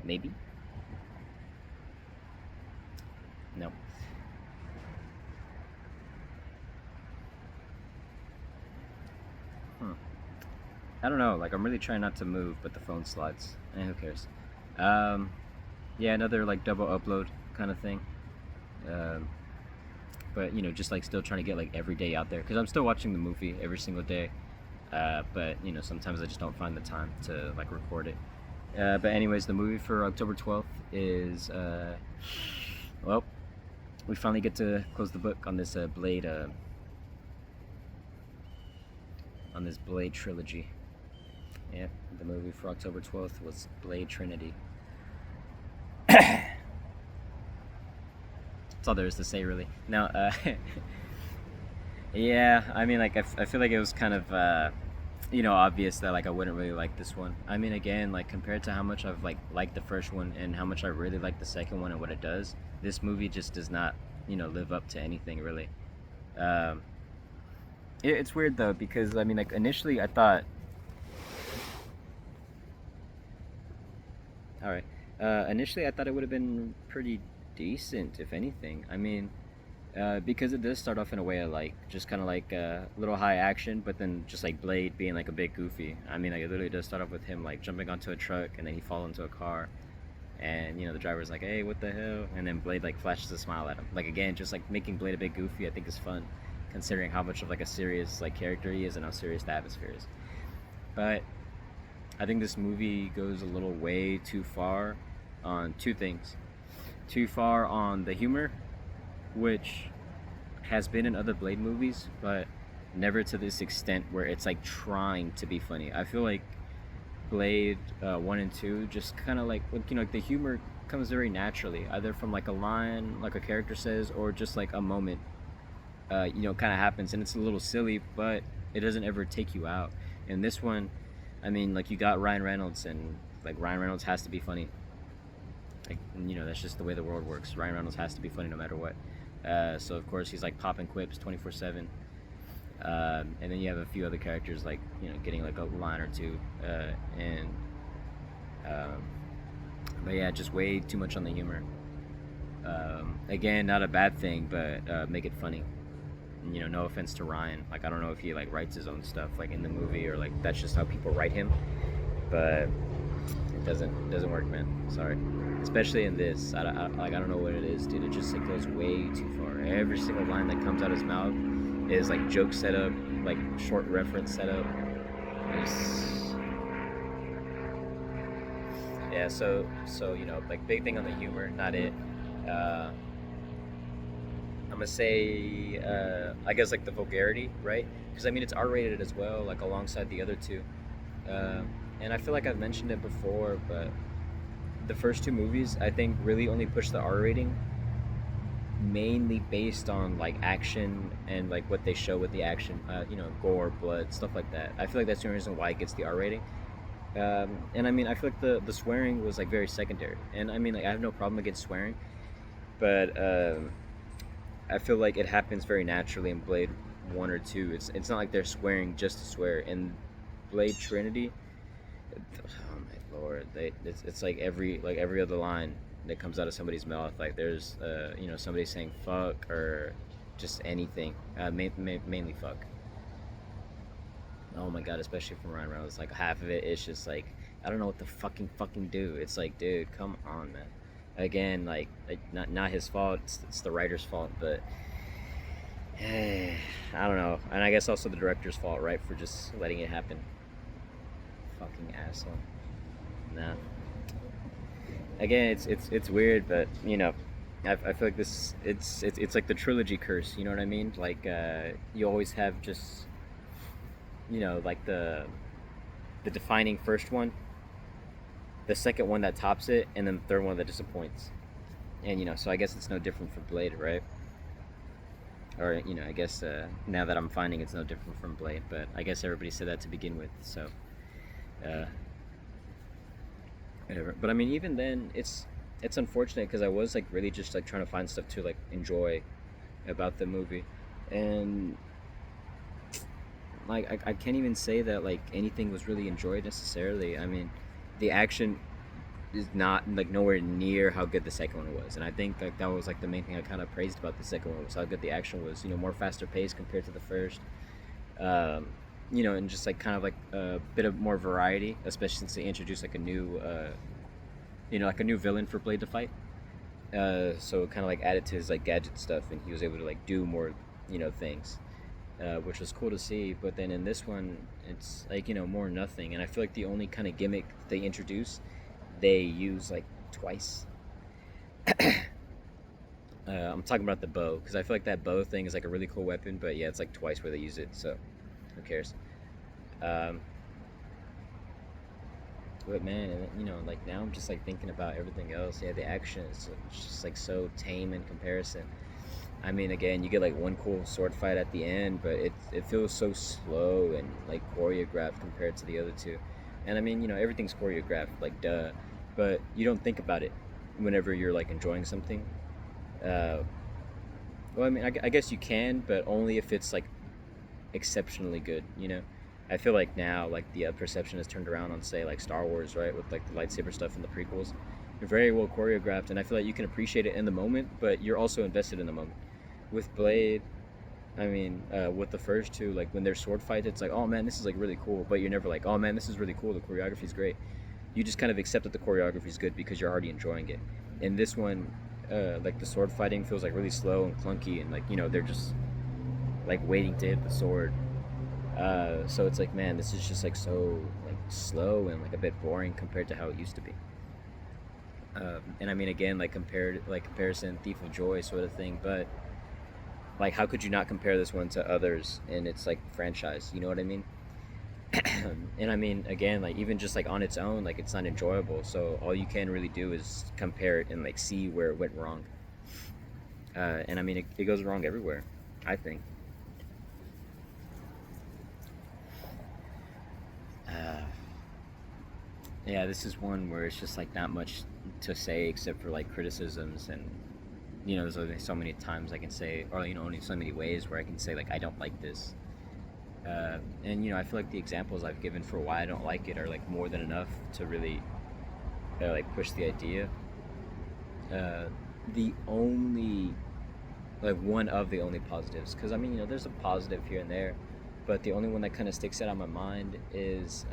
Maybe. No. Hmm. I don't know. Like I'm really trying not to move, but the phone slides. Who cares? Um, yeah, another like double upload kind of thing. Um, but just like still trying to get like every day out there because I'm still watching the movie every single day. But sometimes I just don't find the time to like record it. But anyways, the movie for October 12th is well, we finally get to close the book on this Blade on this Blade trilogy. Yep, the movie for October 12th was Blade Trinity. That's all there is to say, really. Now, yeah, I mean, like, I feel like it was kind of, obvious that, like, I wouldn't really like this one. I mean, again, like, compared to how much I've, like, liked the first one and how much I really like the second one and what it does, this movie just does not, live up to anything, really. Um, it's weird, though, because, I mean, like, initially I thought, all right, initially I thought it would have been pretty decent, if anything. I mean, because it does start off in a way of like just kind of like a little high action, but then just like Blade being like a bit goofy. I mean, like it literally does start off with him like jumping onto a truck and then he falls into a car, and the driver's like, "Hey, what the hell?" And then Blade like flashes a smile at him. Like again, just like making Blade a bit goofy, I think is fun, considering how much of like a serious like character he is and how serious the atmosphere is. But I think this movie goes a little way too far on two things. Too far on the humor, which has been in other Blade movies, but never to this extent where it's like trying to be funny. I feel like Blade 1 and 2 just kind of like the humor comes very naturally, either from like a line like a character says or just like a moment kind of happens and it's a little silly, but it doesn't ever take you out. And this one, I mean, like you got Ryan Reynolds, and like Ryan Reynolds has to be funny. Like that's just the way the world works. Ryan Reynolds has to be funny no matter what. So of course he's like popping quips 24/7. And then you have a few other characters like getting like a line or two, and um, but yeah, just way too much on the humor. Again, not a bad thing, but make it funny. No offense to Ryan. Like I don't know if he like writes his own stuff like in the movie or like that's just how people write him, but it doesn't work, man. Sorry. Especially in this, I don't know what it is, dude. It just like goes way too far. Every single line that comes out of his mouth is like joke setup, like short reference setup. It's, yeah. So like big thing on the humor, not it. Uh, I'm gonna say, I guess like the vulgarity, right? Because I mean it's R-rated as well, like alongside the other two. Uh, and I feel like I've mentioned it before, but the first two movies I think really only push the R rating mainly based on like action and like what they show with the action, gore, blood, stuff like that. I feel like that's the only reason why it gets the R rating. And I mean, I feel like the swearing was like very secondary. And I mean, like I have no problem against swearing, but I feel like it happens very naturally in Blade One or Two. It's not like they're swearing just to swear. In Blade Trinity, oh my lord, it's like every other line that comes out of somebody's mouth, like there's somebody saying fuck or just anything, mainly fuck. Oh my god, especially from Ryan Reynolds, like half of it is just like I don't know what to fucking do. It's like, dude, come on, man. Again, like not his fault. It's the writer's fault, but I don't know. And I guess also the director's fault, right, for just letting it happen. Fucking asshole. Nah. Again, it's weird, but I feel like this it's like the trilogy curse. You know what I mean? Like you always have just like the defining first one, the second one that tops it, and then the third one that disappoints. And so I guess it's no different for Blade, right? Or I guess now that I'm finding it's no different from Blade, but I guess everybody said that to begin with, so uh, whatever. But I mean, even then, it's unfortunate because I was like really just like trying to find stuff to like enjoy about the movie, and like I can't even say that like anything was really enjoyed necessarily. I mean, the action is not like nowhere near how good the second one was. And I think like that was like the main thing I kind of praised about the second one was how good the action was. You know, more faster paced compared to the first. Um, you know, and just like kind of like a bit of more variety, especially since they introduced like a new, you know, like a new villain for Blade to fight. So it kind of like added to his like gadget stuff, and he was able to like do more, you know, things, which was cool to see. But then in this one, it's like, you know, more nothing, and I feel like the only kind of gimmick they introduce, they use like twice. I'm talking about the bow because I feel like that bow thing is like a really cool weapon, but yeah, it's like twice where they use it, so who cares? Um, but man, you know, like now I'm just like thinking about everything else. Yeah, the action is just like so tame in comparison. I mean, again, you get like one cool sword fight at the end, but it feels so slow and like choreographed compared to the other two. And I mean, you know, everything's choreographed, like duh, but you don't think about it whenever you're like enjoying something. Uh, well, I mean, I guess you can, but only if it's like exceptionally good. You know, I feel like now like the perception has turned around on say like Star Wars, right, with like the lightsaber stuff in the prequels. They're very well choreographed, and I feel like you can appreciate it in the moment, but you're also invested in the moment. With Blade, I mean, with the first two, like when they're sword fights, it's like, oh man, this is like really cool, but you're never like, oh man, this is really cool. The choreography's great. You just kind of accept that the choreography's good because you're already enjoying it. In this one, like the sword fighting feels like really slow and clunky, and like, you know, they're just like waiting to hit the sword. So it's like, man, this is just like so like slow and like a bit boring compared to how it used to be. And I mean, again, like compared, like comparison, Thief of Joy sort of thing. But like, how could you not compare this one to others in its like franchise? You know what I mean? And I mean, again, like even just like on its own, like it's not enjoyable. So all you can really do is compare it and like see where it went wrong. And I mean, it goes wrong everywhere, I think. Uh, yeah, this is one where it's just like not much to say except for like criticisms, and you know, there's only so many times I can say, or you know, only so many ways where I can say like I don't like this. And you know, I feel like the examples I've given for why I don't like it are like more than enough to really like push the idea. Uh, the only like one of the only positives, because I mean, you know, there's a positive here and there, but the only one that kind of sticks out on my mind is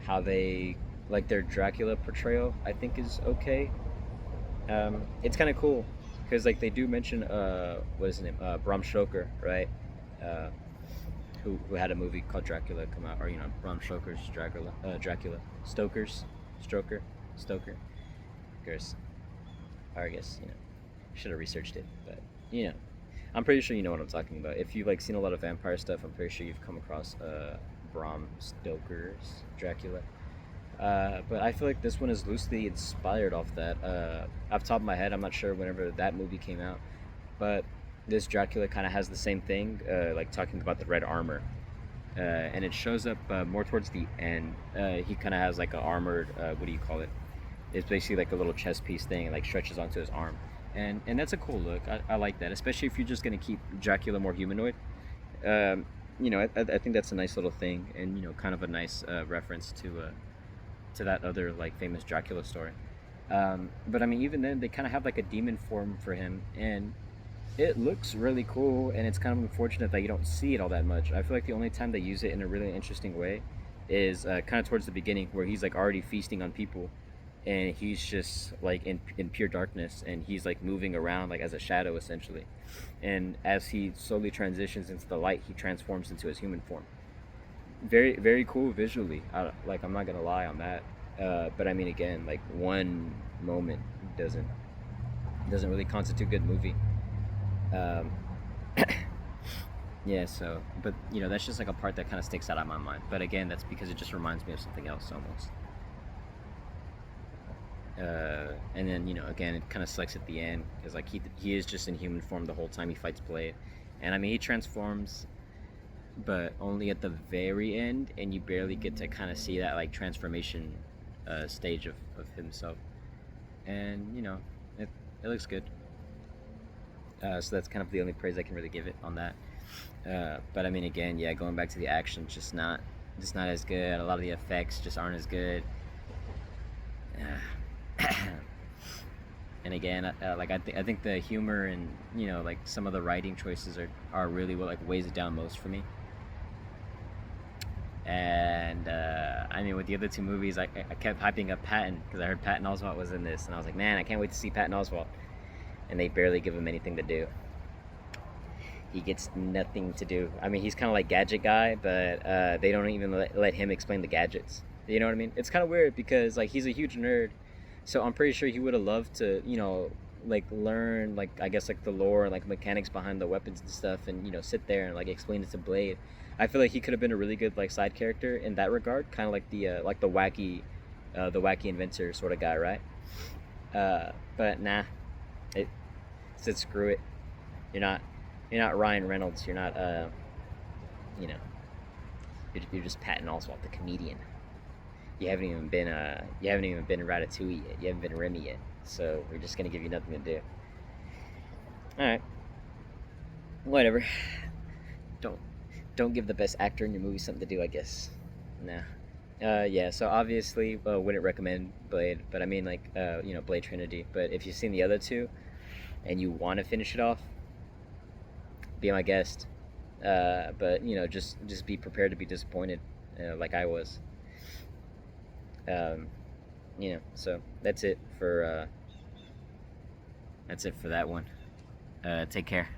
how they like their Dracula portrayal. I think is okay. It's kind of cool because like they do mention what is his name, Bram Stoker, right? Uh, who had a movie called Dracula come out, or you know, Bram Stoker's Dracula, Stoker, of course. Or I guess, you know, should have researched it, but you know, I'm pretty sure you know what I'm talking about. If you've like seen a lot of vampire stuff, I'm pretty sure you've come across Bram Stoker's Dracula. But I feel like this one is loosely inspired off that. Off the top of my head, I'm not sure whenever that movie came out, but this Dracula kind of has the same thing, like talking about the red armor, and it shows up more towards the end. He kind of has like a armored, what do you call it? It's basically like a little chest piece thing, and like stretches onto his arm, and that's a cool look. I like that, especially if you're just gonna keep Dracula more humanoid. Um, you know, I think that's a nice little thing, and you know, kind of a nice reference to that other like famous Dracula story. But I mean, even then, they kind of have like a demon form for him, and it looks really cool. And it's kind of unfortunate that you don't see it all that much. I feel like the only time they use it in a really interesting way is kind of towards the beginning, where he's like already feasting on people, and he's just like in pure darkness, and he's like moving around like as a shadow essentially. And as he slowly transitions into the light, he transforms into his human form. Very very cool visually. Like I'm not gonna lie on that. But I mean, again, like one moment doesn't doesn't really constitute a good movie. Um, yeah. So, but you know, that's just like a part that kind of sticks out of my mind. But again, that's because it just reminds me of something else almost. And then you know, again, it kind of sucks at the end because like he is just in human form the whole time he fights Blade, and I mean he transforms, but only at the very end, and you barely get to kind of see that like transformation stage of himself, and you know, it looks good. So that's kind of the only praise I can really give it on that. But I mean, again, yeah, going back to the action, just not as good. A lot of the effects just aren't as good. And again, like I think the humor and like some of the writing choices are really what like weighs it down most for me. And I mean, with the other two movies, I kept hyping up Patton because I heard Patton Oswalt was in this, and I was like, man, I can't wait to see Patton Oswalt. And they barely give him anything to do. He gets nothing to do. I mean, he's kind of like gadget guy, but they don't even let him explain the gadgets. You know what I mean? It's kind of weird because like he's a huge nerd, so I'm pretty sure he would have loved to, like learn like I guess like the lore and like mechanics behind the weapons and stuff, and sit there and like explain it to Blade. I feel like he could have been a really good like side character in that regard, kind of like the wacky inventor sort of guy, right? But nah, it said screw it. You're not you're not Ryan Reynolds. You're not you know you're just Patton Oswalt, the comedian. You haven't even been Ratatouille yet. You haven't been Remy yet. So we're just gonna give you nothing to do. All right, whatever. Don't don't give the best actor in your movie something to do, I guess. Nah. Yeah. So obviously, wouldn't recommend Blade, but I mean like Blade Trinity. But if you've seen the other two and you want to finish it off, be my guest. But just be prepared to be disappointed, like I was. Um, so that's it for that one. Take care.